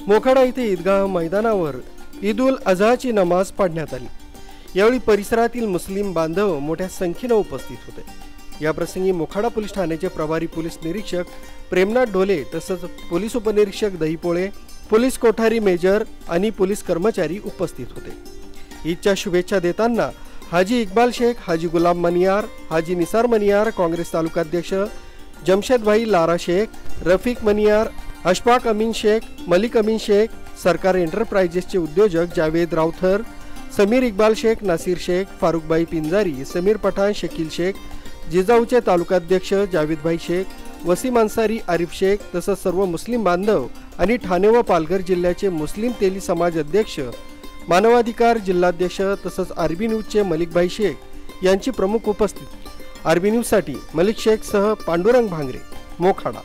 मोखाडा येथे ईदगाह मैदानावर ईद उल अजहाची नमाज पढ़ण्यात आली। यावेळी परिसरातील मुस्लिम बांधव मोठ्या संख्येने उपस्थित होते। या प्रसंगी मोखाडा पोलीस ठाण्याचे प्रभारी पोलीस निरीक्षक प्रेमनाथ ढोले तसंच पोलीस उपनिरीक्षक दहीपोळे, पोलीस कोठारी मेजर आणि पोलीस कर्मचारी उपस्थित होते। ईदच्या शुभेच्छा देताना हाजी इकबाल शेख, हाजी गुलाम मनियार, हाजी निसार मनियार, काँग्रेस तालुकाध्यक्ष जमशेद भाई लारा शेख, रफीक मनियार, अशफाक अमीन शेख, मलिक अमीन शेख, सरकार एंटरप्राइजेसचे उद्योजक जावेद राउथर, समीर इकबाल शेख, नासिर शेख, फारुक भाई पिंजारी, समीर पठाण, शकील शेख, जिजाऊचे तालुकाध्यक्ष जावेद भाई शेख, वसीम अन्सारी, आरिफ शेख तसंच सर्व मुस्लिम बांधव आणि ठाणे व पालघर जिल्ह्याचे मुस्लिम तेली समाज अध्यक्ष, मानवाधिकार जिल्हाध्यक्ष तसंच आरबी न्यूजचे मलिक भाई शेख यांची प्रमुख उपस्थिती। आरबी न्यूज साठी मलिक शेख सह पांडुरंग भांगरे, मोखाडा।